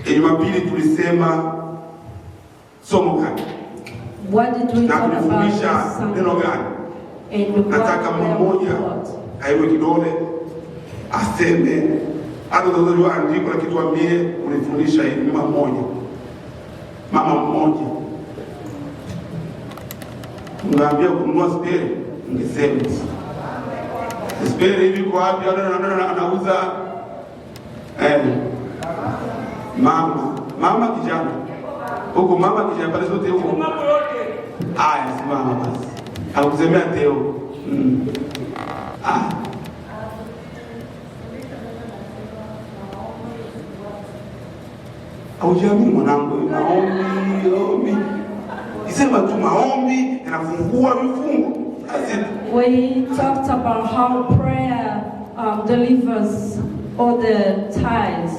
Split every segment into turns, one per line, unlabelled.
Jumapili tulisema somo gani?
What did we talk about?
Kufundisha neno gani? Nataka mmoja aiwe kidole aseme hata ndio andiko la kituambie unifundisha hili mama mmoja. Ungeambia kununua spare, ungesema spare hivi kwa wapi? Anauza mama kijana huko, mama kijana pale zote huko mambo yote haya. Simama basi, akusemea teo Haujamii mwanangu, maombi. Isema tu maombi yanafungua vifungo.
We talked about how prayer delivers all the ties.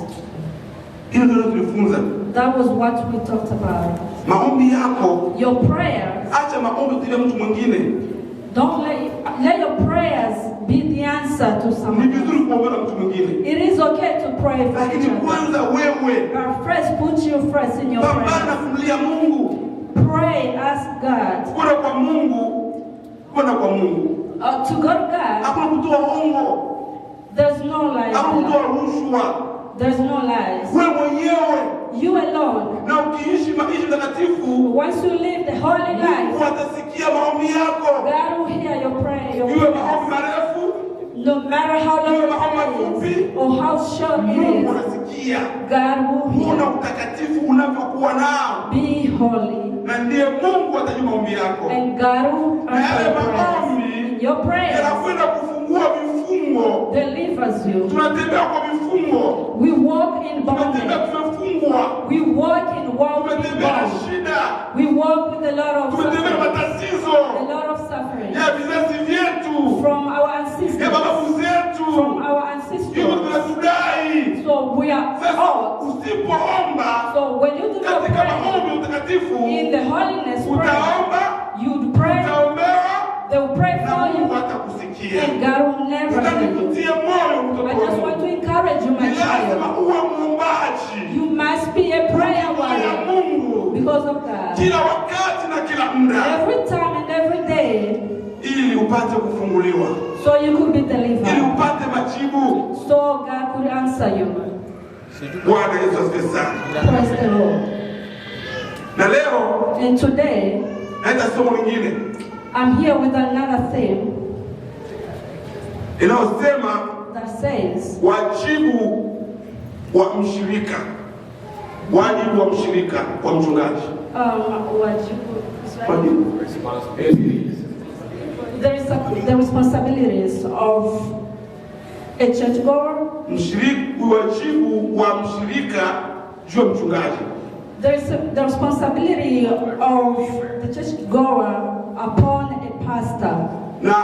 Hilo ndio tulifunza.
That was what we talked about.
Maombi yako,
your prayers.
Acha maombi kwa mtu mwingine.
Don't let your prayers be the answer to someone.
It
is okay to pray for each other. But first, put you first in your prayers. Pray, ask God. To God, there's no lies. There's no lies. You alone. Once you live the holy life, God will hear your prayer. No matter how long it is or how short it is, God will hear. Be holy. And God will answer your prayers. Delivers you. We walk in bondage. We walk in bondage. We walk with a lot of suffering. From our ancestors. From our ancestors. So we are all. So when you do not pray in the holiness prayer, you pray. They will pray for you, and God will never hear you. I just want to encourage you, my child. You must be a prayer warrior because of God. Every time and every day, so you could be delivered. So God could answer you. Praise the Lord. And today, I'm here with another theme that says
wajibu wa mshirika kwa mchungaji.
The responsibilities of a churchgoer.
Wajibu wa mshirika juu ya mchungaji.
There is the responsibility of the churchgoer upon a pastor.
Na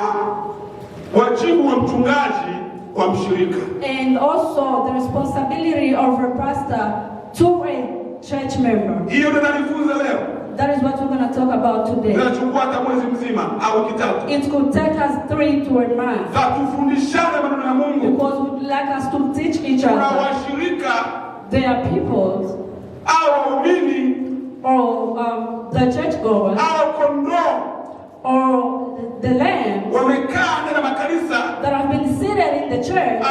wajibu wa mchungaji kwa mshirika.
And also the responsibility of a pastor to a church member.
Hiyo ndio nalifunza leo.
That is what we're going to talk about today.
Tunachukua hata mwezi mzima au kitatu.
It could take us 3 to a month.
Tufundishane maneno ya Mungu.
Because we'd like us to teach each other.
Kuna washirika.
They are people.
Au waumini.
Or the churchgoers.
Au kondoo.
Or the lamb
that
have been seated in the church,
and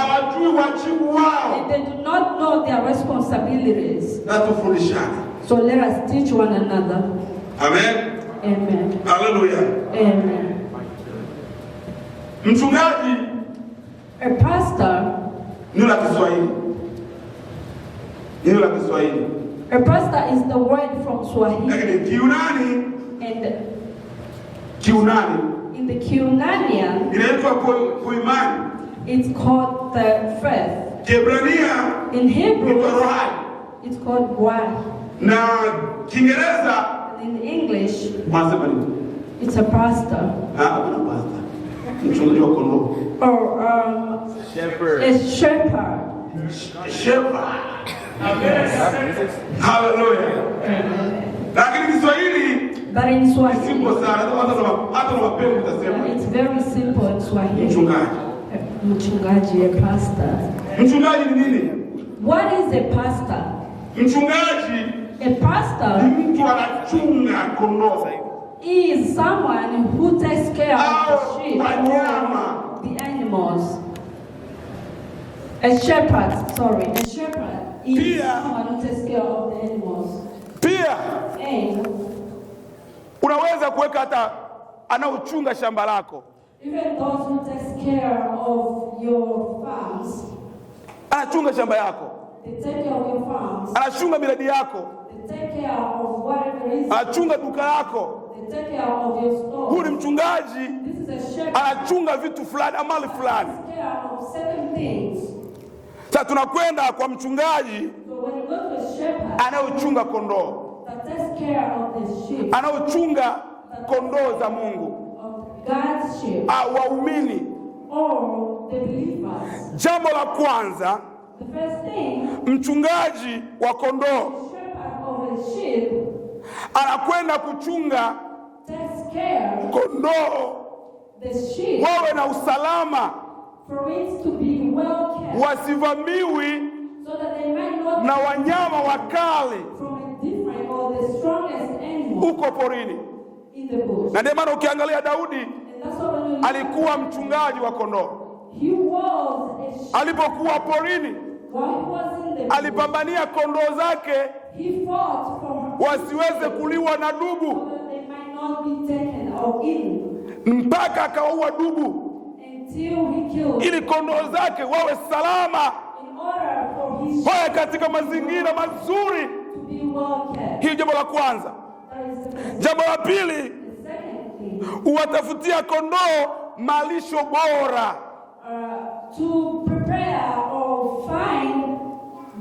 they do not know their responsibilities. So let us teach one another.
Amen.
Amen.
Hallelujah.
Amen.
Mchungaji,
a pastor,
neno la Kiswahili.
A pastor is the word from Swahili.
And
in the Kiunanian, it's called the faith. In Hebrew, it's called Wah. In English, it's a pastor. Or
shepherd.
A shepherd.
Hallelujah.
But in Swahili, it's very simple in Swahili. Mchungaji, a pastor. What is a pastor?
Mchungaji,
a pastor,
ni mtu anachunga kondoo.
He is someone who takes care of the sheep, the animals. A shepherd is someone who takes care of the animals.
Pia
And
unaweza kuweka hata anaochunga shamba lako.
Even those who takes care of your farms.
Anachunga shamba yako.
They take care of your farms.
Anachunga miradi yako.
They take care of whatever is.
Anachunga duka lako.
They take care of your store.
Huyu mchungaji.
This is a shepherd.
Anachunga vitu fulani, amali fulani.
Takes care of certain things.
Sasa tunakwenda kwa mchungaji.
So when you go to a shepherd,
anaochunga kondoo.
that takes care of the sheep.
Anaochunga kondoo za Mungu.
God's sheep.
Waumini.
Or the believers.
Jambo la kwanza,
The first thing,
mchungaji wa kondoo,
the shepherd of the sheep,
anakwenda kuchunga
takes care
kondoo
the sheep
wawe na usalama,
for it to be well kept,
wasivamiwi
so that they might not
na wanyama wakali
from a different or the strongest animal
uko porini.
in the bush.
Na ndio maana ukiangalia Daudi
And that's why when you
alikuwa mchungaji wa kondoo.
he was a shepherd.
Alipokuwa porini,
While he was in the bush,
alipambania kondoo zake
he fought for
wasiweze kuliwa na dubu,
so that they might not be taken or eaten,
mpaka akawaua dubu
until he killed
ili kondoo zake wawe salama,
in order for his
wawe katika mazingira mazuri.
to be well kept.
Hili jambo la kwanza.
That is the first.
Jambo la pili,
The second thing,
uwatafutia kondoo malisho bora.
to prepare or find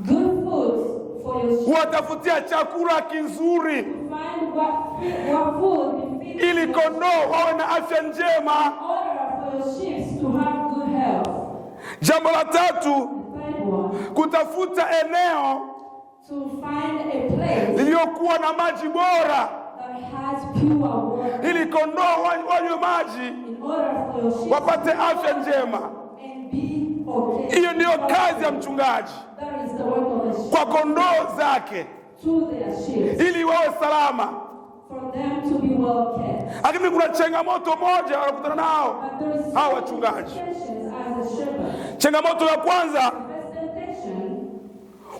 good food for your sheep.
Uwatafutia chakula kizuri
Find what food befits
ili kondoo wawe na afya njema.
in order for your sheep to have good health.
Jambo la tatu,
The third one,
kutafuta eneo
to find a place
lililokuwa na maji bora
that has pure water
ili kondoo wanywe maji
in order for your sheep
wapate afya njema.
and be okay.
Hiyo ndiyo kazi ya mchungaji
That is the work of the sheep
kwa kondoo zake,
to their sheep,
ili wawe salama.
for them to be well kept.
Lakini kuna changamoto moja wanakutana nao
But there is
hawa wachungaji.
temptations as a shepherd.
Changamoto ya kwanza,
First temptation,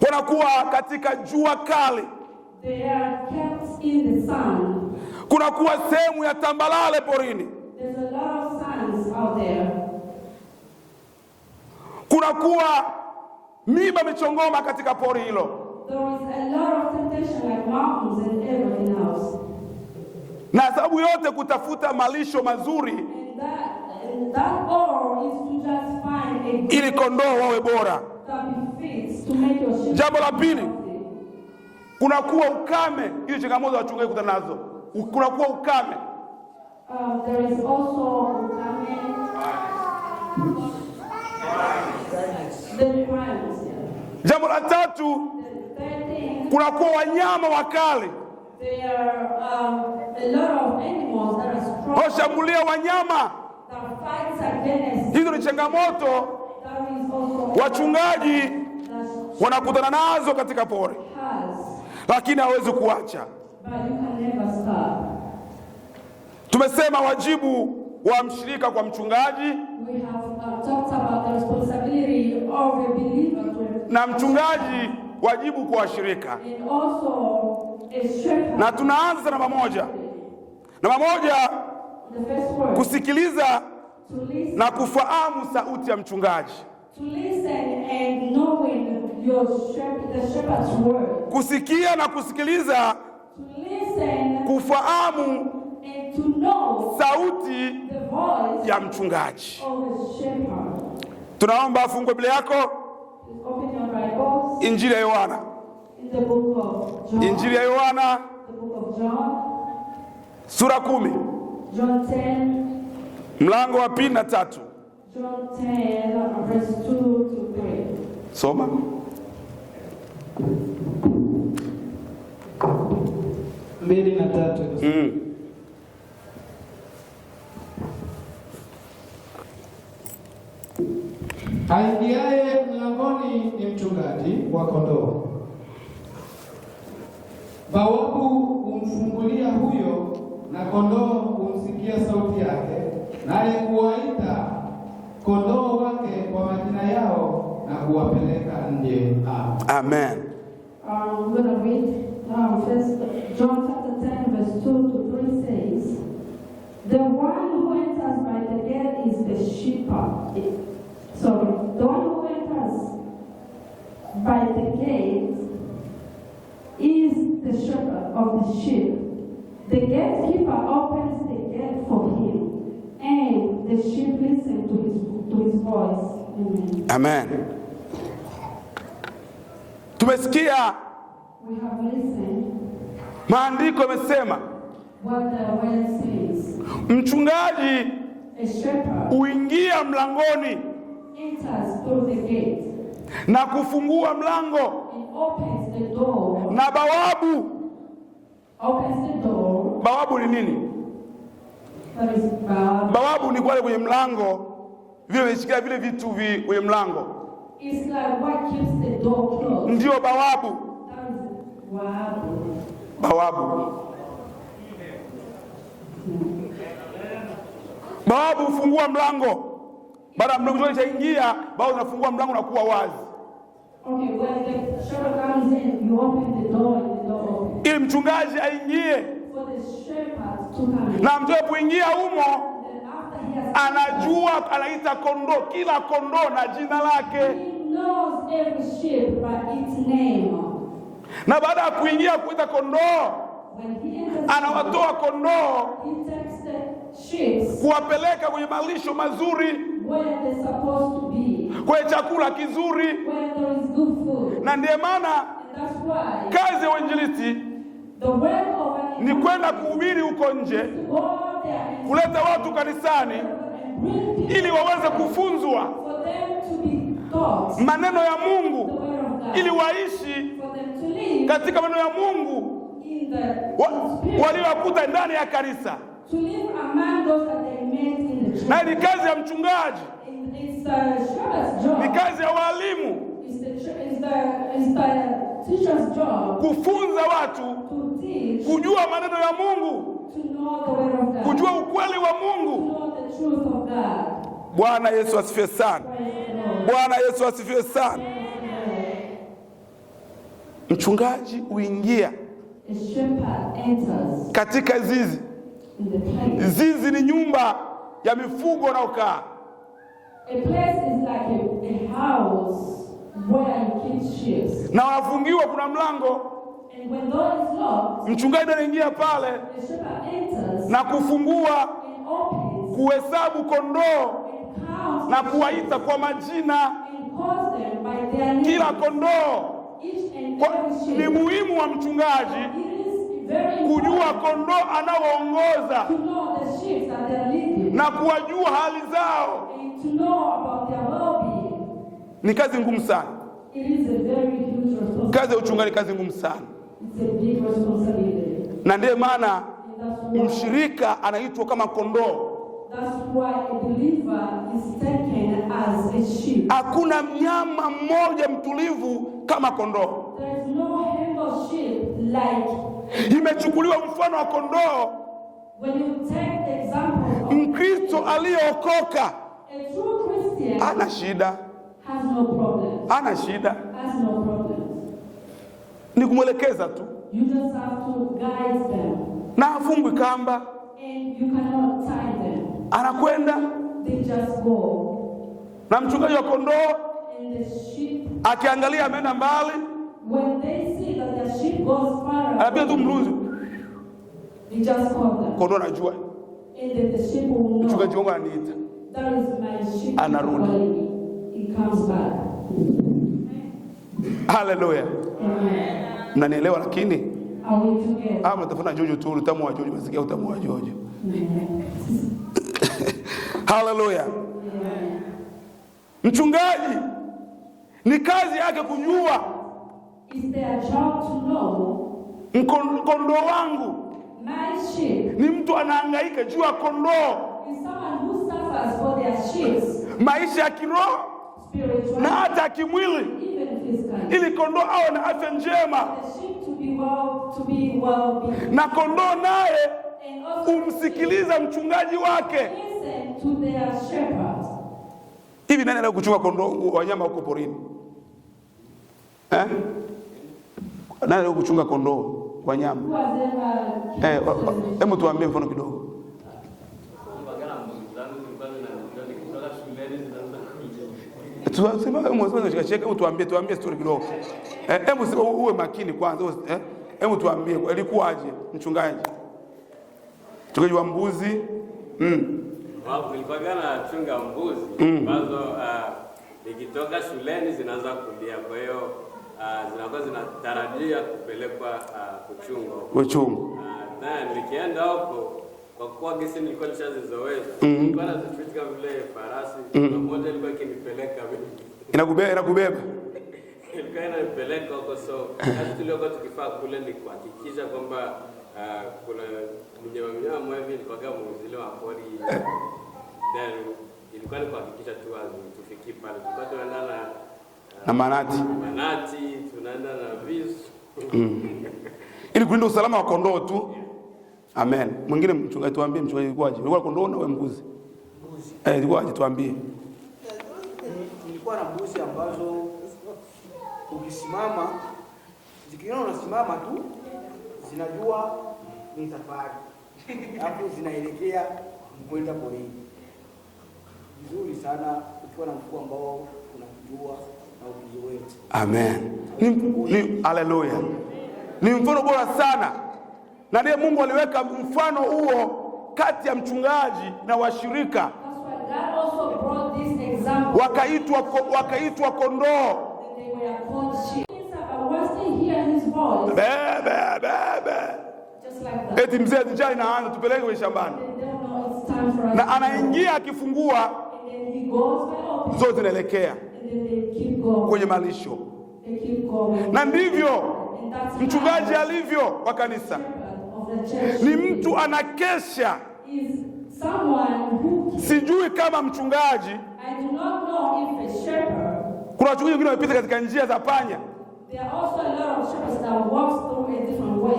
wanakuwa katika jua kali,
they are kept in the sun.
kunakuwa sehemu ya tambalale porini,
There's a lot of suns out there.
kunakuwa miba michongoma katika pori hilo,
There is a lot of temptation like mountains and everything else.
na sababu yote kutafuta malisho mazuri
And that all is to just find a good
ili kondoo wawe bora.
that befits to make your sheep.
Jambo la pili, kunakuwa ukame. Hiyo changamoto wachungaji kutana nazo, kunakuwa ukame.
There is also the requirements.
Jambo la tatu,
The third thing,
kunakuwa wanyama wakali
there are a lot of animals that are strong
washambulia wanyama.
that fights against.
Hizo ni changamoto
That is also
wachungaji
that
wanakutana nazo katika pori,
has,
lakini hawezi kuacha.
but you can never stop.
Tumesema wajibu wa mshirika kwa mchungaji
We have talked about the responsibility of a believer to
na mchungaji wajibu kwa washirika,
and also a shepherd.
na tunaanza namba moja. Namba moja,
The first word,
kusikiliza
to listen.
na kufahamu sauti ya mchungaji.
To listen and knowing your the shepherd's word.
Kusikia na kusikiliza,
To listen
kufahamu
and to know
sauti
the voice
ya mchungaji.
of the shepherd.
Tunaomba afungue Biblia yako,
Please open your Bibles
Injili ya Yohana.
in the book of John.
Injili ya Yohana
The book of John.
sura 10
John 10.
mlango wa 2 na 3.
John 10 verse 2 to 3.
Soma.
Mbili na tatu. Aingiaye mlangoni ni mchungaji wa kondoo. Bawabu humfungulia huyo, na kondoo humsikia sauti yake, naye kuwaita kondoo wake kwa majina yao na kuwapeleka nje.
Amen.
I'm going to read first John chapter 10 verse 2 to 3 says, the one who enters by the gate is the shepherd. The one who enters by the gate is the shepherd of the sheep. The gatekeeper opens the gate for him, and the sheep listen to his voice. Amen.
Amen. Tumesikia
We have listened
maandiko yamesema
what the word says.
Mchungaji
A shepherd
uingia mlangoni
enters through the gate
na kufungua mlango,
and opens the door.
na bawabu.
Opens the door.
Bawabu ni nini?
That is bad.
Bawabu ni kwale kwenye mlango, vile vimeshikia vile vitu kwenye mlango.
It's like what keeps the door closed.
Ndio bawabu.
That is bad.
Bawabu. Bawabu hufungua mlango. Baada mlango unaingia, bawabu unafungua mlango na kuwa wazi.
Okay, when the shepherd comes in, you open the door and the door opens.
Ili mchungaji aingie.
For the shepherd to come in.
Na mtu kuingia humo,
And after he has
anajua, anaita kondoo, kila kondoo na jina lake.
he knows every sheep by its name.
Na baada ya kuingia kuita kondoo,
When he enters,
anawatoa kondoo
he takes the sheep
kuwapeleka kwenye malisho mazuri,
where they're supposed to be,
kwenye chakula kizuri.
where there is good food.
Na ndiye maana
And that's why
kazi ya uinjilisti
the work of an
ni kwenda kuhubiri huko nje,
go out there and
kuleta watu kanisani
bring people
ili waweze kufunzwa
for them to be taught
maneno ya
the
Mungu,
word of God,
ili waishi
for them to live
katika maneno ya Mungu
in the spirit,
waliowakuta ndani ya kanisa.
to live among those that they met in the church.
Na ni kazi ya mchungaji,
And it's the shepherd's job.
ni kazi ya walimu
It's the teacher's job
kufunza watu
to teach,
kujua maneno ya Mungu,
to know the word of God,
kujua ukweli wa
to
Mungu.
know the truth of God.
Bwana Yesu asifiwe sana.
Praise the Lord.
Bwana Yesu asifiwe sana.
Praise the Lord.
Mchungaji uingia
A shepherd enters
katika zizi.
in the place.
Zizi ni nyumba ya mifugo na ukaa.
A place is like a house where you keep sheep.
Na wanafungiwa, kuna mlango.
And when door is locked,
Mchungaji anaingia pale
the shepherd enters
na kufungua,
and opens
kuhesabu kondoo
and counts
na kuwaita kwa majina
and calls them by their name.
kila kondoo.
Each and
Kwa,
every
ni
sheep.
muhimu wa mchungaji
It is very
kujua
important
kondoo anaoongoza
to know the sheep that they are leading
na kuwajua hali zao.
and to know about their well-being.
Ni kazi ngumu sana.
It is a very huge responsibility.
Kazi ya uchungaji kazi ngumu sana.
It's a big responsibility.
Na ndiye maana
And that's why,
mshirika anaitwa kama kondoo.
that's why a believer is taken as a sheep.
Hakuna mnyama mmoja mtulivu kama kondoo.
There is no humble sheep like
Imechukuliwa mfano wa kondoo.
when you take the example of
Mkristo aliyeokoka
a true Christian
ana shida,
has no problem.
ana shida,
Has no problem.
ni kumwelekeza tu,
You just have to guide them.
na hafungwi kamba,
And you cannot tie them.
anakwenda.
They just go.
Na mchungaji wa kondoo
And the sheep,
akiangalia ameenda mbali,
when they see that their sheep goes far
anapiga tu
away,
mluzi,
they just call them.
kondoo anajua
And then the sheep will
mchungaji
know,
wangu ananiita.
that is my sheep.
Anarudi.
calling me. He comes back.
Haleluya.
Amen.
Mnanielewa? Lakini
Are we together?
mtafuna Jojo tu, utamu wa Jojo, msikia utamu wa Jojo.
Amen.
Haleluya.
Amen.
Mchungaji ni kazi yake kujua
It's their job to know
kondoo wangu
my sheep
ni mtu anahangaika juu ya kondoo,
is someone who suffers for their sheep
maisha ya kiroho
spiritually,
na hata kimwili,
even physically.
ili kondoo awe na afya njema.
The sheep to be well-being.
Na kondoo naye kumsikiliza mchungaji wake.
Listen to their shepherd.
Hivi nani anataka kuchunga kondoo wanyama huko porini? Nani anataka kuchunga kondoo wanyama? Hebu tuambie mfano kidogo. Hebu tuambie story kidogo. Hebu uwe makini kwanza. Hebu tuambie ilikuwaje mchungaji? Mchungaji wa mbuzi.
Nilikuwa nachunga mbuzi ambazo nikitoka shuleni zinaanza kulia, kwa hiyo zinakuwa zinatarajia kupelekwa kuchungwa. Na nikienda huko kwa kuwa gesi nilikuwa nishazizoea. Nilikuwa nazitriti kama vile farasi. Mmoja ilikuwa ikinipeleka mimi.
Inakubeba.
Ilikuwa inanipeleka huko, so kazi tuliokuwa tukifaa kule ni kuhakikisha kwamba kuna mnyama mmoja hivi ilikuwa kama mzile wa pori. Then ilikuwa ni kuhakikisha tu tufiki pale. Tulikuwa tunaenda
na manati,
tunaenda na visu.
Ili kulinda usalama wa kondoo tu. Amen. Mwingine mchungaji tuambie mchungaji ilikuwaje? Ilikuwa kondoo na mbuzi? Ilikuwaje tuambie.
Nilikuwa na mbuzi ambazo ukisimama zikiona unasimama tu zinajua ni safari. Hapo zinaelekea kwenda porini. Nzuri sana ukiwa na mfugo ambao unakujua na ukizoea.
Amen. Ni haleluya. Ni mfano bora sana. Na ndiye Mungu aliweka mfano huo kati ya mchungaji na washirika. Wakaitwa kondoo. Eti mzee njaa inaanza tupeleke kwenye shambani. Na anaingia akifungua zote zinaelekea kwenye malisho. Na ndivyo mchungaji alivyo wa kanisa. Ni mtu anakesha. Sijui kama mchungaji, kuna wachungaji wengine wamepita katika njia za panya.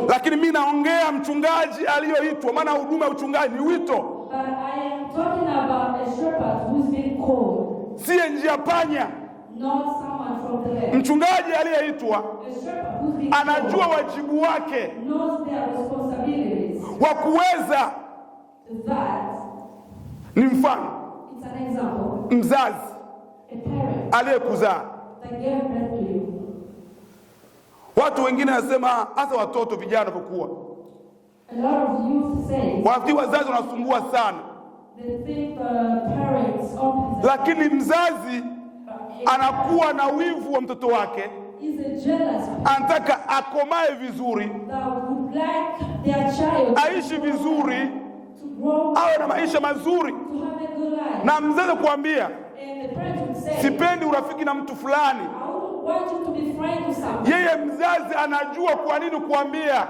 Lakini mimi naongea mchungaji aliyoitwa, maana huduma ya uchungaji ni wito. Si njia panya. Mchungaji aliyeitwa anajua wajibu wake wa kuweza. Ni mfano mzazi aliyekuzaa. Watu wengine nasema hasa watoto vijana wanapokuwa wanafikiri wazazi wanasumbua sana. Lakini mzazi anakuwa na wivu wa mtoto wake. Anataka akomae vizuri, aishi vizuri, awe na maisha mazuri. Na mzazi kuambia, sipendi urafiki na mtu fulani. Yeye mzazi anajua kwa nini kuambia.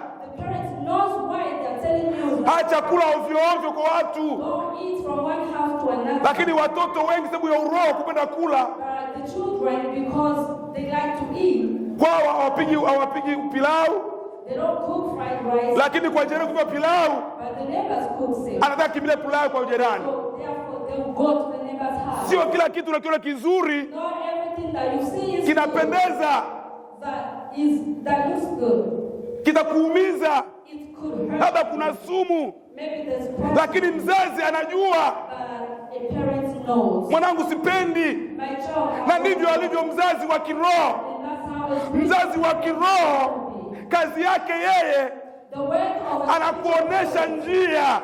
Acha kula ovyo ovyo kwa watu. Lakini watoto wengi sababu ya uroho kupenda kula, kwao hawapigi pilau. Lakini kwa jirani kupika pilau, anataka kimile pilau kwa jirani. Sio kila kitu unakiona kizuri kinapendeza, kitakuumiza, labda kuna sumu. Lakini mzazi anajua, mwanangu sipendi. Na ndivyo alivyo mzazi wa kiroho. Mzazi wa kiroho kazi yake yeye anakuonesha njia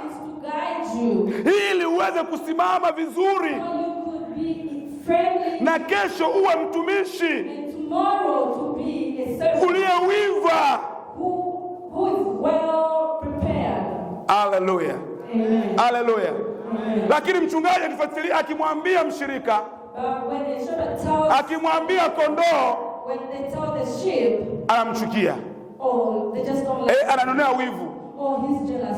ili uweze kusimama vizuri na kesho uwe mtumishi uliyewiva. Haleluya. Haleluya. Lakini mchungaji akifuatilia, akimwambia mshirika, akimwambia kondoo, anamchukia. Ananonea wivu.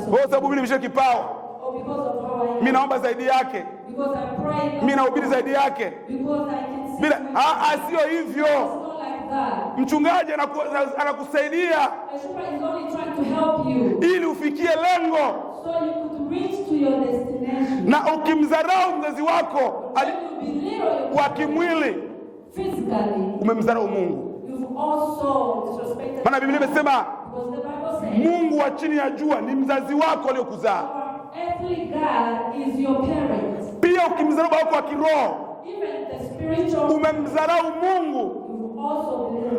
Kwa sababu mimi nimesha kipawa, mimi naomba zaidi yake, mimi nahubiri zaidi yake. Bila sio hivyo. Mchungaji anakusaidia ili ufikie lengo.
So you could reach to your destination.
Na ukimdharau mzazi wako wa kimwili, umemdharau Mungu. Maana Biblia imesema Mungu wa chini ya jua ni mzazi wako aliyokuzaa. Pia ukimdharau baba wako wa kiroho, umemdharau Mungu.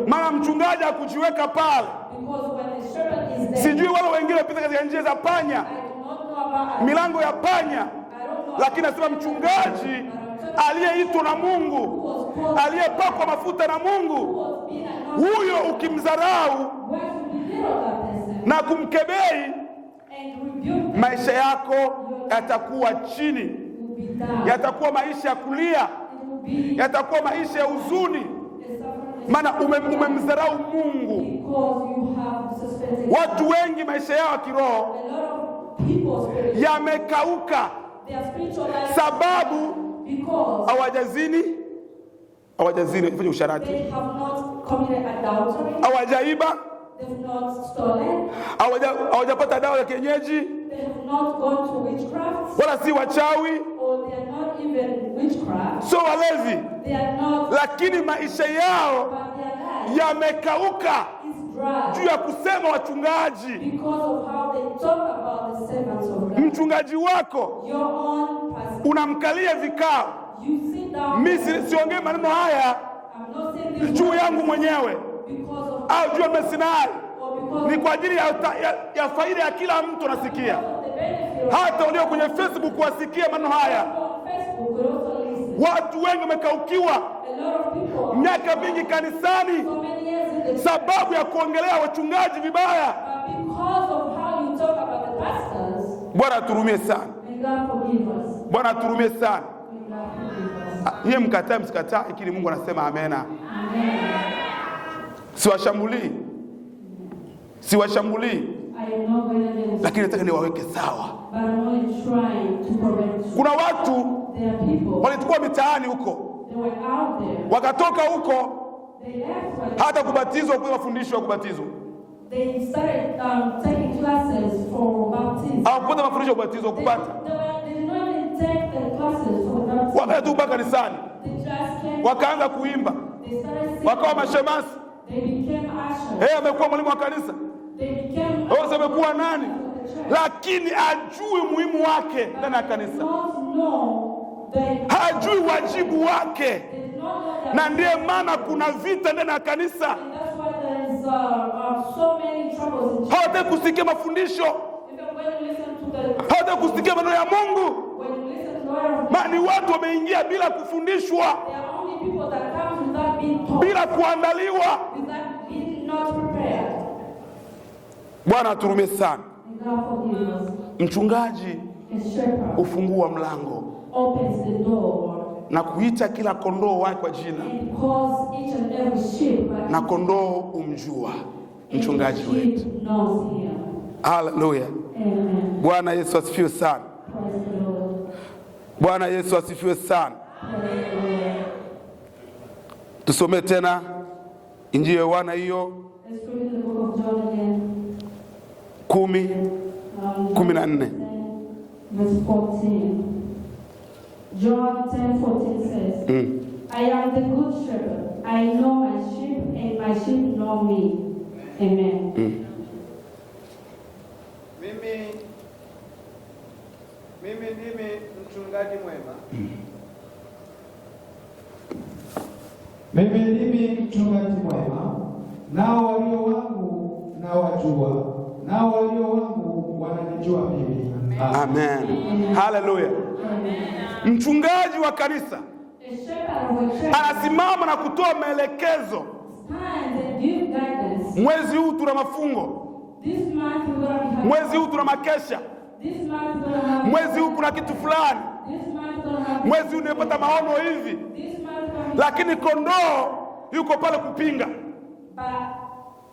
Maana mchungaji hakujiweka pale. Sijui wale wengine wapita katika njia za panya, milango ya panya, lakini nasema mchungaji aliyeitwa na Mungu, aliyepakwa mafuta na Mungu, huyo ukimdharau na kumkebei, maisha yako yatakuwa chini, yatakuwa maisha ya kulia, yatakuwa maisha ya huzuni. Maana umemdharau Mungu. Watu wengi maisha yao ya kiroho yamekauka sababu hawajazini, wafanye usharati, hawajaiba, hawajapata dawa ya kienyeji, wala si wachawi, so walevi, lakini maisha yao yamekauka juu ya kusema wachungaji. Mchungaji wako unamkalia vikao. Mimi siongee maneno haya juu yangu mwenyewe au juu ya Mesinai, ni kwa ajili ya faida ya kila mtu anasikia. Hata walio kwenye Facebook wasikie maneno haya. Watu wengi wamekaukiwa miaka mingi kanisani sababu ya kuongelea wachungaji vibaya. Bwana aturumie sana. Bwana aturumie sana. Yeye mkataa msikataa, ikili Mungu anasema amena. Siwashambulii, lakini nataka niwaweke sawa. Kuna watu walikuwa mitaani huko, wakatoka huko hata kubatizwa, kwa mafundisho ya kubatizwa.
They started taking classes for baptism.
Hawakupata mafundisho ya kubatizwa kupata.
They did not even take the classes for baptism.
Wakaenda tu kanisani, wakaanza kuimba, wakawa mashemasi.
They became ushers.
Amekuwa mwalimu wa kanisa.
They became
amekuwa nani? Lakini ajui muhimu wake ndani ya kanisa. Hajui wajibu wake. Na ndiye maana kuna vita ndani ya kanisa. Hawataka kusikia mafundisho, hawataka kusikia maneno ya Mungu. Maana watu wameingia bila kufundishwa, bila kuandaliwa. Bwana aturumie sana. Mchungaji ufungua mlango na kuita kila kondoo wake kwa jina, na kondoo umjua mchungaji wetu. Haleluya. Bwana Yesu asifiwe sana. Bwana Yesu asifiwe sana. Tusome tena Injili ya Yohana hiyo 10:14.
John 10:14 says, I am the good shepherd. I know my sheep and my sheep know me. Amen.
Mimi ndimi mchungaji mwema.
Mimi ndimi mchungaji mwema, nao walio wangu na wajua, nao walio wangu wananijua mimi.
Amen. Haleluya. Mchungaji wa kanisa anasimama na kutoa maelekezo. Mwezi huu tuna mafungo, mwezi huu tuna makesha, mwezi huu kuna kitu fulani, mwezi huu nimepata maono hivi. Lakini kondoo yuko pale kupinga.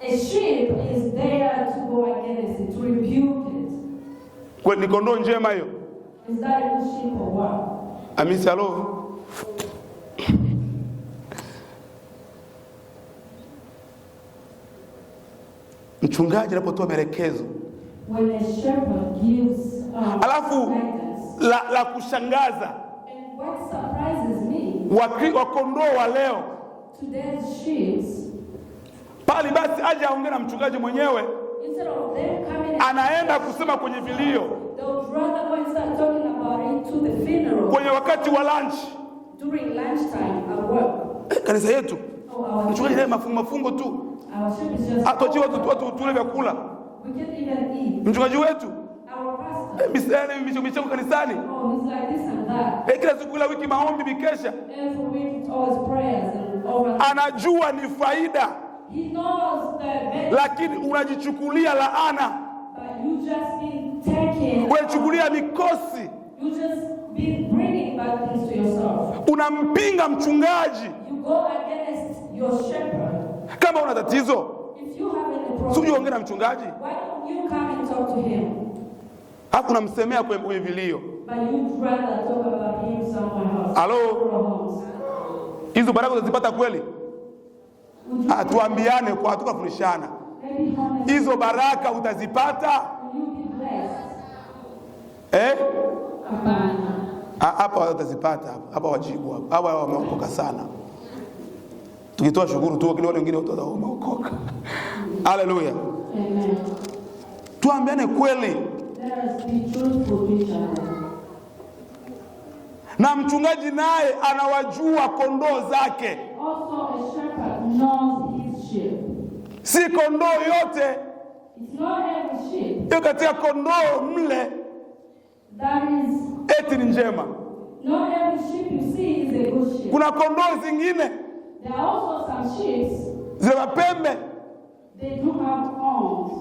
A sheep is there to go against it, to rebuke it.
Kwa ni kondoo njema hiyo?
Is that a good sheep or what?
Amisi alo. Mchungaji anapotoa maelekezo,
when a shepherd gives
alafu la kushangaza,
and what surprises me,
wakondoo wa leo
today's sheep,
pali basi aje aongee na mchungaji mwenyewe,
instead of them coming,
anaenda kusema kwenye vilio,
they would rather go and start talking about it to the funeral,
kwenye wakati wa lunch,
during lunchtime at work.
Kanisa yetu mchungaji naye mafungo tu, atochi watu tule vyakula.
We can't even eat.
Mchungaji wetu
our pastor,
michongo kanisani,
he's like this and that.
Kila siku, kila wiki maombi, mikesha.
Every week always prayers and over.
Anajua ni faida,
He knows the benefit,
lakini unajichukulia laana,
but you just been taking,
unajichukulia mikosi,
you just been bringing bad things to yourself.
Unampinga mchungaji.
You go against your shepherd.
Kama una tatizo,
If you have any problem,
sio ongea na mchungaji,
why don't you come and talk to him?
hapo unamsemea kwenye vilio.
But you'd rather talk about him somewhere else.
Halo, hizo baraka utazipata kweli? Tuambiane kwa tukafundishana. Hizo baraka utazipata? Hapa utazipata, hapa wajibu hapa. Hapa wameokoka sana. Tukitoa shukuru tu, wale wengine watu wameokoka. Haleluya.
Amen.
Tuambiane kweli.
Let us be truthful to each other.
Na mchungaji naye anawajua kondoo zake.
Also a shepherd knows his sheep.
Si kondoo yote.
It's not every sheep.
Hiyo katika kondoo mle
That is
eti ni njema.
not every sheep you see is a good sheep.
Kuna kondoo zingine
There are also some sheep,
zile mapembe,
they do have horns.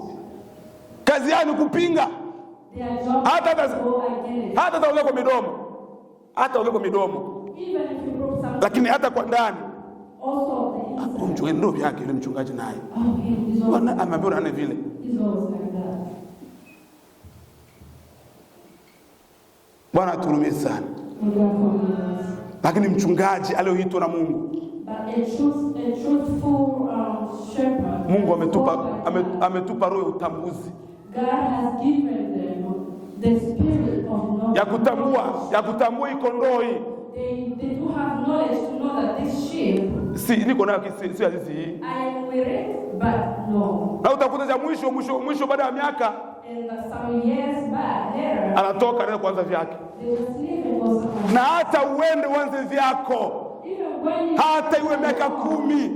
kazi yao ni kupinga.
Their job is to go against.
Hata utaongea kwa midomo. Hata ongea kwa midomo.
Even if you broke something.
Lakini hata kwa ndani.
Also the inside.
Mchungaji ndio yake yule mchungaji naye.
He's always,
Ameambiwa nane vile.
he's always like that.
Bwana turumie sana. Lakini mchungaji aliyoitwa na Mungu.
But a truthful shepherd.
Mungu ametupa roho ya utambuzi.
God has given them the spirit of knowledge.
Ya kutambua kondoo hii.
They do have knowledge to know that this sheep.
Si niko nayo si azizi hii.
I am with it, but no.
Na utakuta za mwisho baada ya miaka.
And some years back later.
Anatoka na kuanza vyake.
They were sleeping for some.
Na hata uende uanze vyako. Hata iwe miaka 10.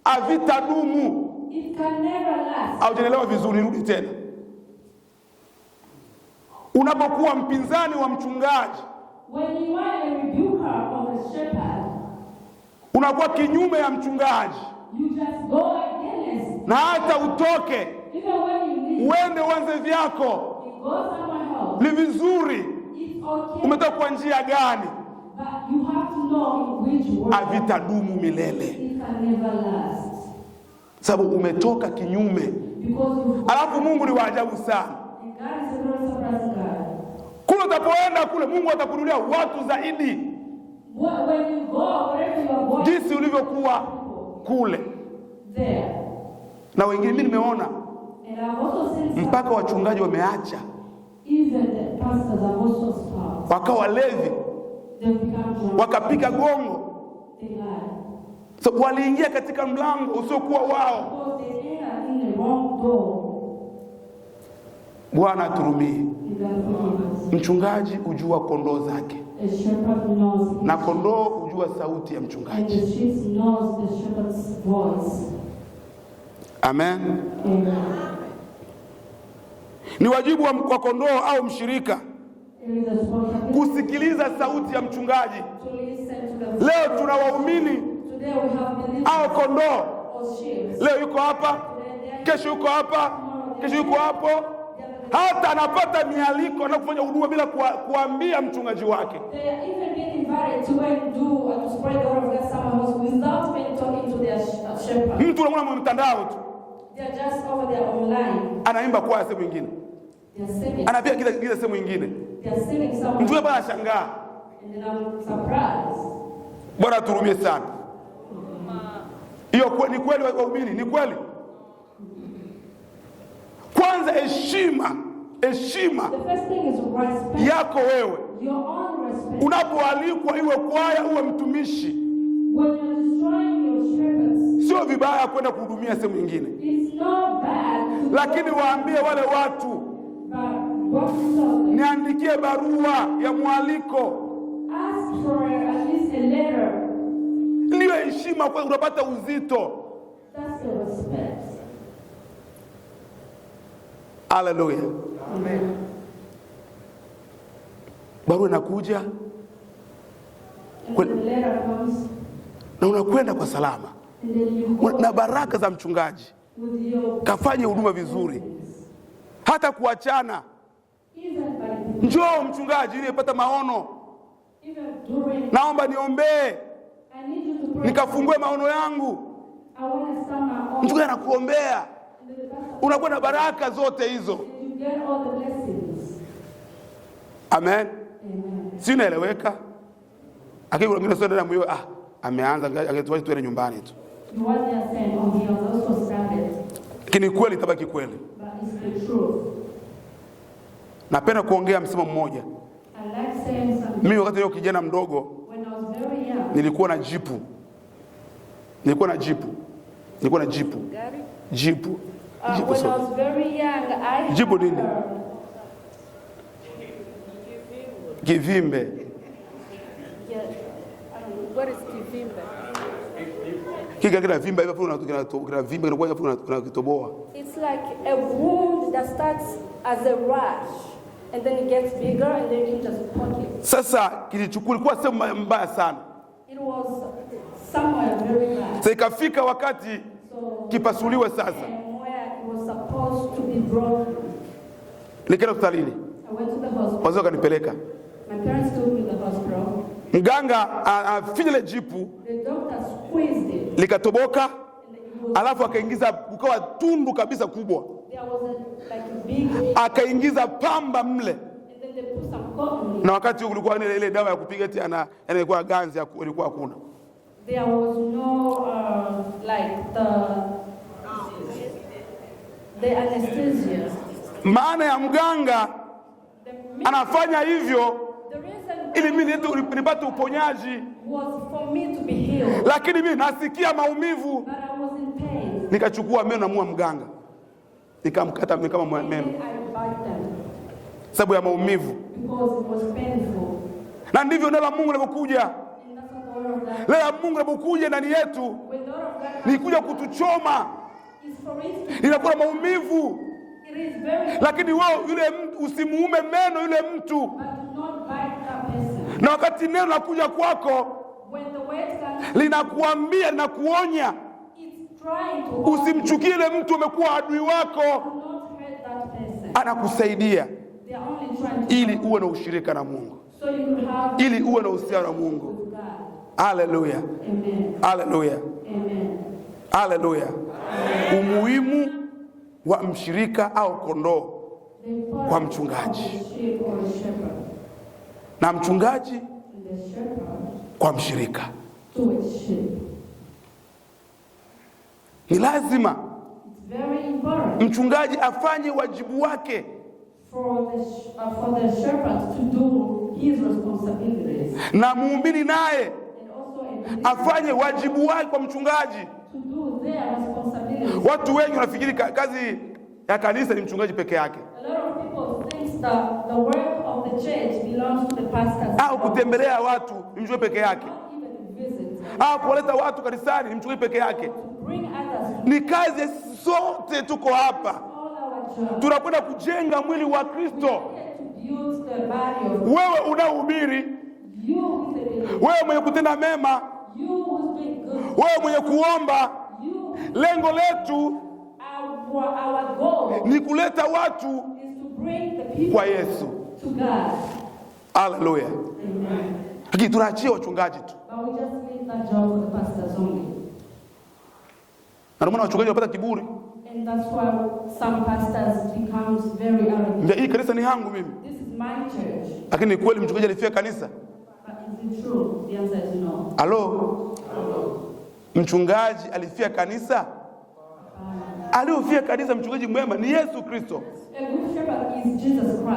Havitadumu.
It can never last.
Haujaelewa vizuri, rudi tena. Unapokuwa mpinzani wa mchungaji,
when you are a rebuker of a shepherd,
unakuwa kinyume ya mchungaji.
You just go against.
Na hata utoke,
even when you leave,
uende uanze vyako,
you go somewhere else.
Ni vizuri.
It's okay.
Umetoka kwa njia gani?
But you have to know in which way.
Havitadumu milele.
It can never last.
Sababu umetoka kinyume. Alafu Mungu ni wa ajabu sana. Kule utapoenda kule Mungu atakunulia watu zaidi. Jinsi ulivyokuwa kule. Na wengine mimi nimeona mpaka wachungaji wameacha. Wakawa walevi. Wakapiga gongo. So waliingia katika mlango usiokuwa wao. Bwana aturumie. Mchungaji hujua kondoo zake. Na kondoo hujua sauti ya mchungaji. Amen. Ni wajibu wa kondoo au mshirika kusikiliza sauti ya mchungaji. Leo tuna waumini au kondoo. Leo yuko hapa, kesho yuko hapa, kesho yuko hapo. Hata anapata mialiko na kufanya huduma bila kuambia mchungaji wake. Mtu unamwona mwa mtandao tu. Anaimba kwa sehemu nyingine. Anapiga kila sehemu nyingine. Mtu hapa anashangaa. Bwana turumie sana. Hiyo ni kweli wahubiri, ni kweli. Kwanza heshima yako wewe. Unapoalikwa iwe kwaya uwe mtumishi, sio vibaya kwenda kuhudumia sehemu nyingine, lakini waambie wale watu, niandikie barua ya mwaliko. Ndiyo heshima, kwa unapata uzito. Haleluya. Amen. Barua inakuja na unakwenda kwa salama na baraka za mchungaji. Kafanye huduma vizuri, hata kuachana. Njoo mchungaji, nilipata maono, naomba niombee nikafungue maono yangu. Mchungaji anakuombea, unakuwa na baraka zote hizo. Amen. Si unaeleweka? Akili wengine sio ndio mwe ameanza angetuacha tuende nyumbani tu. Lakini kweli tabaki kweli. Napenda kuongea msemo mmoja. Mimi wakati nilikuwa kijana mdogo nilikuwa na jipu. Jipu.
When I was very young, I had
jipu nini? Kivimbe.
Yeah, what is kivimbe?
Kika vimba hivyo kuna vimba kuna kitoboa.
It's like a wound that starts as a rash and then it gets bigger and then you just poke it.
Sasa kilichukua sehemu mbaya sana.
It was somewhere very bad.
Sasa ikafika wakati kipasuliwe sasa.
Supposed to be broken.
Nikaenda hospitalini.
I went to the hospital.
Wazo kanipeleka.
My parents took me to the hospital.
Mganga afinyele jipu.
The doctor squeezed it.
Likatoboka. Alafu akaingiza ukawa tundu kabisa kubwa.
There was a big.
Akaingiza pamba mle.
And then they put some cotton.
Na wakati ulikuwa ile dawa ya kupiga eti ilikuwa ganzi ilikuwa hakuna.
There was no like the anesthesia.
Maana ya mganga anafanya hivyo ili mimi nipate uponyaji.
Was for me to be healed.
Lakini mimi nasikia maumivu.
But I was in pain.
Nikachukua meno na mua mganga. Nikamkata kama meno. Sababu ya maumivu.
Because it was painful.
Na ndivyo neno la Mungu linapokuja. Neno la Mungu linapokuja ndani yetu ni kuja kutuchoma. Inakuwa maumivu. Lakini wewe yule usimuume meno yule mtu. Na wakati neno linakuja kwako linakuambia na kuonya usimchukie yule mtu, umekuwa adui wako. Anakusaidia ili uwe na ushirika na Mungu, ili uwe na uhusiano na Mungu. Haleluya. Haleluya. Haleluya. Umuhimu wa mshirika au kondoo kwa mchungaji na mchungaji kwa mshirika. Ni lazima mchungaji afanye wajibu wake
for the shepherd to do his responsibilities,
na muumini naye afanye wajibu wake kwa mchungaji.
To do their responsibilities.
Watu wengi wanafikiri kazi ya kanisa ni mchungaji peke yake.
A lot of people think that the work of the church belongs to the pastors.
Au kutembelea watu ni mchungaji peke yake. Au kuleta watu kanisani ni mchungaji peke yake. Ni kazi zote tuko hapa. Tunakwenda kujenga mwili wa Kristo. Wewe unahubiri, wewe mwenye kutenda mema, wewe mwenye kuomba. Lengo letu ni kuleta watu kwa Yesu. Haleluya. Lakini tunaachia wachungaji tu. Na ndio wachungaji wanapata kiburi.
And that's why some pastors becomes very arrogant.
Hii kanisa ni yangu mimi.
This is my church.
Lakini kweli mchungaji alifia kanisa?
But is it true? The answer is no.
Hello. mchungaji alifia kanisa? Aliofia kanisa mchungaji mwema ni Yesu Kristo.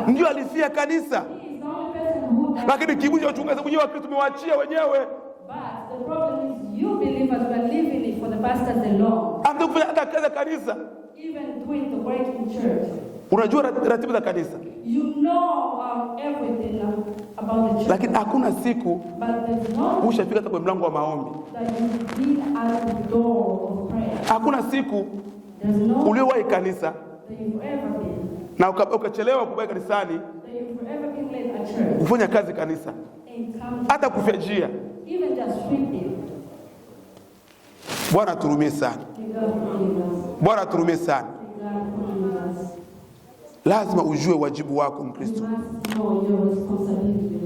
Ndio alifia kanisa. Lakini kiburi cha uchungaji mwenyewe wa Kristo umewaachia wenyewe.
But the problem is you believers were living it for the pastors alone.
Hata kufanya hata kazi kanisa.
Even doing the work in church.
Unajua ratiba za kanisa.
You know everything about the church.
Lakini hakuna siku ushafika hata kwa mlango wa maombi. Hakuna siku uliowahi kanisa na ukachelewa kubai kanisani kufanya kazi kanisa, hata kufejia. Bwana aturumie sana. Bwana aturumie sana. Lazima ujue wajibu wako Mkristo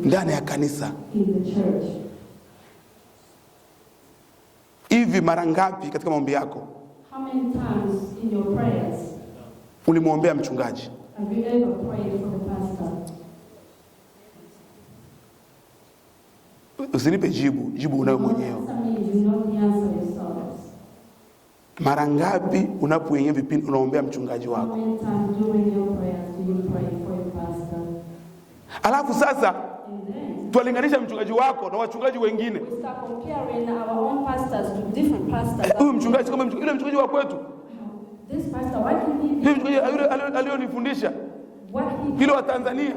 ndani ya kanisa. Hivi mara ngapi katika maombi yako ulimwombea mchungaji? Usinipe jibu unayo mwenyewe. Mara ngapi unapoingia vipindi unaombea mchungaji wako? Alafu sasa tualinganisha mchungaji wako na wachungaji wengine. Huyu mchungaji kama yule mchungaji wa kwetu, yule mchungaji alionifundisha, yule wa Tanzania,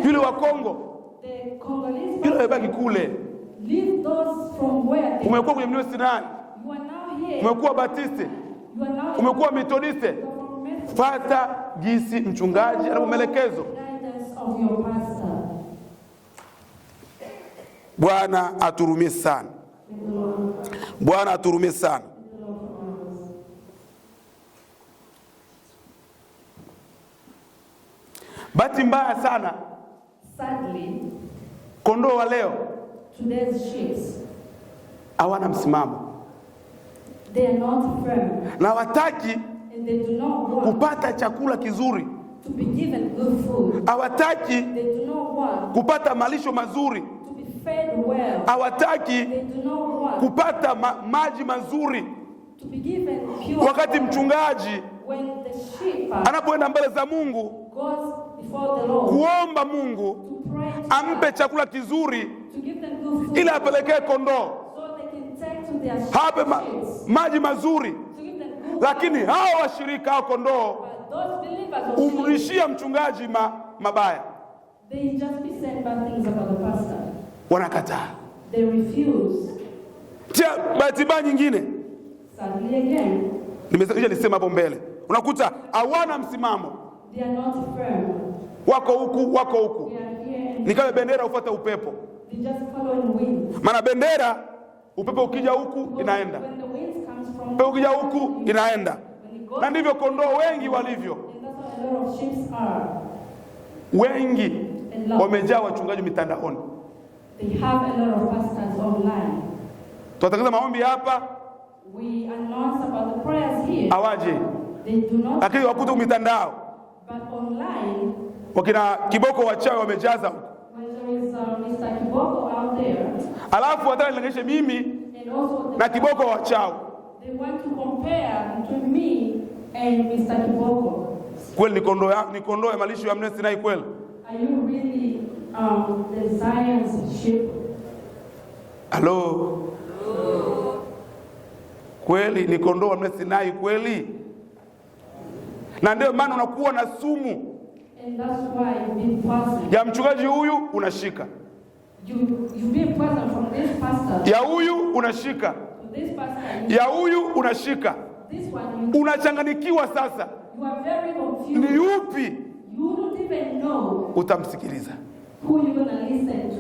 yule wa Kongo, yule amebaki kule. Umekuwa kwenye mlima Sinai, umekuwa Batiste, umekuwa Methodiste. Fuata jinsi mchungaji anapomelekezo. Bwana aturumie sana. Bwana aturumie sana. Bahati mbaya sana,
sadly,
kondoo wa leo
today's sheep
hawana msimamo.
They are not firm.
Na wataki
And they do not want
kupata chakula kizuri.
To be given good food.
Hawataki
They do not want
kupata malisho mazuri.
To be fed well.
Hawataki
They do not want
kupata maji mazuri.
To be given pure
wakati mchungaji
when the sheep
anapoenda mbele za Mungu
goes before the Lord
kuomba Mungu ampe chakula kizuri
to give them good food,
ili apelekee kondoo,
so they can take to their
hape maji mazuri.
to give them good
Lakini hao washirika hao kondoo
those believers
umrishia mchungaji mabaya.
They just be saying bad things about the pastor.
Wanakataa.
They refuse.
Bahati mbaya nyingine,
Sadly again,
nisema hapo mbele, unakuta hawana msimamo.
They are not firm.
Wako huku, wako huku.
They are here and
Ni kama bendera ufuata upepo.
they just follow wind.
Maana bendera upepo ukija huku inaenda,
When the wind comes from
upepo ukija huku inaenda. Na ndivyo kondoo wengi walivyo.
And that's what a lot of sheep are.
Wengi wamejaa wachungaji mitandaoni.
They have a lot of pastors online.
Tunatangaza maombi hapa,
We announce about the prayers here.
awaje.
They do not.
Lakini wakuta mitandao,
But online,
wakina kiboko wachawi wamejaza huko.
when there is Mr. Kiboko out there,
Alafu wataka nilinganishe mimi
and also
na kiboko wachawi.
they want to compare between me and Mr. Kiboko.
Kweli ni kondoo ya malisho ya Mlima Sinai kweli?
Are you really the Zion's sheep?
Halo? Kweli ni kondoo wa Mlima Sinai kweli? Na ndio maana unakuwa na sumu
And that's why you've been poisoned.
ya mchungaji huyu unashika,
You've been poisoned from this pastor
ya huyu unashika,
to this pastor.
ya huyu unashika.
This one,
Unachanganikiwa sasa,
you are very confused.
ni yupi
You don't even know
utamsikiliza?
who you're going to listen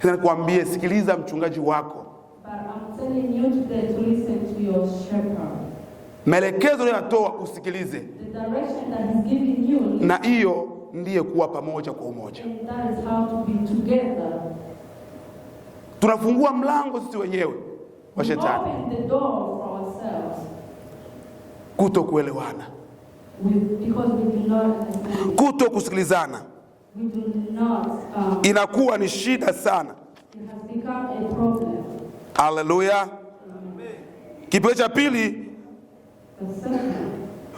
to.
Nakwambie, sikiliza mchungaji wako.
But I'm telling you today to listen to your shepherd.
Maelekezo yanatoa usikilize,
The direction that he's giving you,
na hiyo ndiye kuwa pamoja kwa umoja.
and that is how to be together.
Tunafungua mlango sisi wenyewe wa shetani
Open the door for ourselves.
kutokuelewana,
Because we do not understand.
kuto kusikilizana,
We do not.
inakuwa ni shida sana.
It has become a problem.
Haleluya. Kipengele cha pili,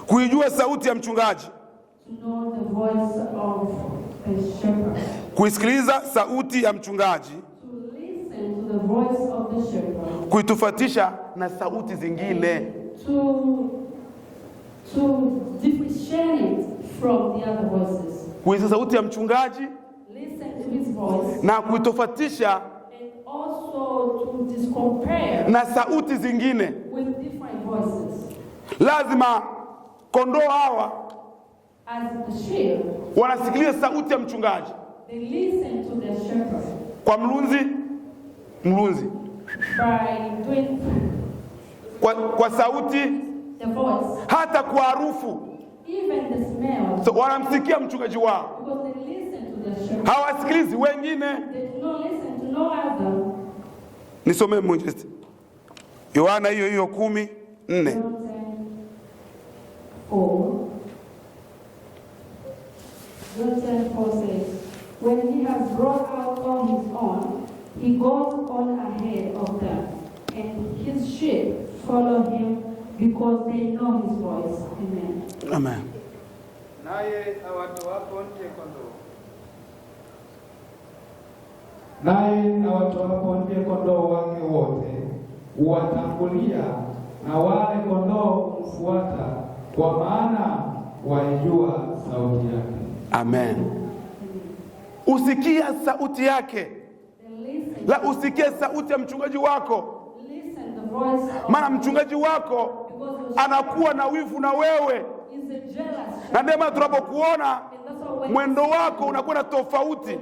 kuijua sauti ya mchungaji. Kuisikiliza sauti ya mchungaji, kuitofatisha na sauti zingine,
to differentiate from the other voices.
Kuisikiliza sauti ya mchungaji,
listen to his voice,
na kuitofatisha
and also to discompare
na sauti zingine
with different voices.
Lazima kondoo hawa
as the sheep
wanasikiliza sauti ya mchungaji.
They listen to their shepherd.
Kwa mlunzi
by doing
kwa sauti,
the voice,
hata kwa harufu,
even the smell.
So wanamsikia mchungaji wao.
Because they listen to their shepherd.
Hawasikilizi wengine.
They do not listen to no other.
Nisome mwinjilisti Yohana hiyo 10:4.
John 10:4 says, when he has brought out all his own, he goes on ahead of them, and his sheep follow him because they know his voice. Amen.
Amen.
Naye awatoapo nje
kondoo wake wote huwatangulia, na wale kondoo humfuata, kwa maana waijua sauti yake.
Amen. Usikia sauti yake. La, usikie sauti ya mchungaji wako. Maana mchungaji wako anakuwa na wivu na wewe. Na ndio maana tunapokuona mwendo wako unakuwa na tofauti.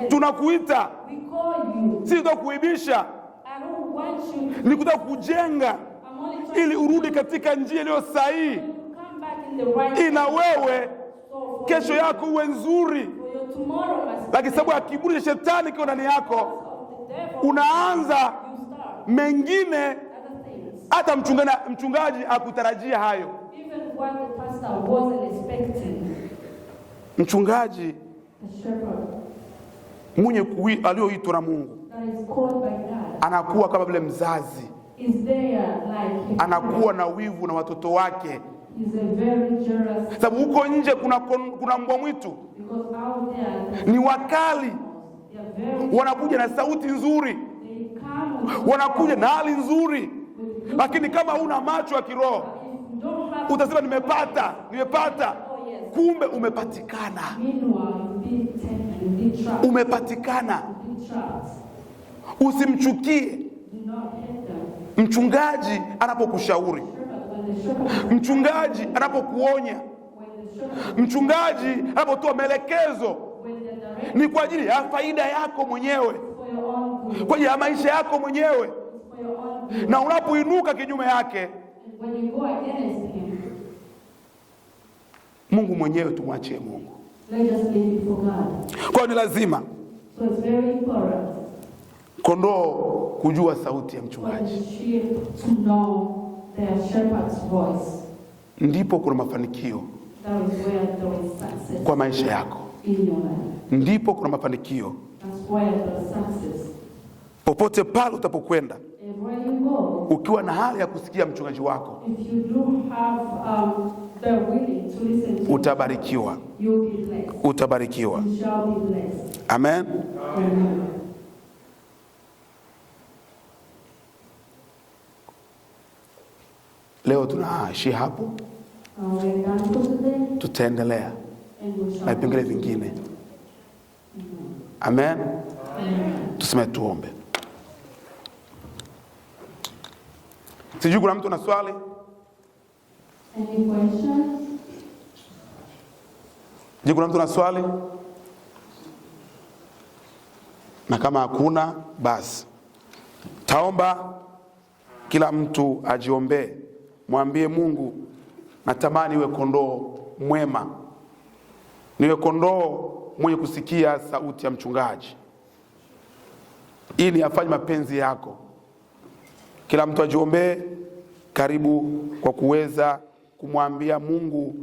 Tunakuita si kutaka kuibisha, ni kutaka kujenga ili urudi katika njia iliyo sahihi, ina wewe kesho yako uwe nzuri. Lakini sababu ya kiburi cha shetani kwa ndani yako, unaanza mengine hata mchungaji akutarajia hayo. Mchungaji mwenye alioitwa na Mungu anakuwa kama vile mzazi, anakuwa na wivu na watoto wake. Sababu huko nje kuna mbwa mwitu, ni wakali, wanakuja na sauti nzuri, wanakuja na hali nzuri. Lakini kama huna macho ya kiroho, utasema nimepata, kumbe umepatikana. Usimchukie mchungaji anapokushauri, mchungaji anapokuonya, mchungaji anapotoa maelekezo, ni kwa ajili ya faida yako mwenyewe, kwa ajili ya maisha yako mwenyewe. Na unapoinuka kinyume yake, Mungu mwenyewe tumwachie Mungu. Kwa ni lazima kondoo kujua sauti ya mchungaji. Ndipo kuna mafanikio kwa maisha yako. Ndipo kuna mafanikio popote pale utapokwenda. Ukiwa na hali ya kusikia mchungaji wako, utabarikiwa. Utabarikiwa. Amen. Leo tunaishi hapo, tutaendelea na vipengele vingine. Amen. Tuseme tuombe. Sijui kuna mtu na swali?
Any questions?
Je, kuna mtu na swali? Na kama hakuna, basi taomba kila mtu ajiombee. Mwambie Mungu, natamani niwe kondoo mwema, niwe kondoo mwenye kusikia sauti ya mchungaji, ili afanye mapenzi yako. Kila mtu ajiombee. Karibu kwa kuweza kumwambia Mungu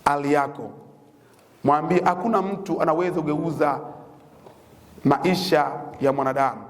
hali yako. Mwambie hakuna mtu anaweza kugeuza maisha ya mwanadamu.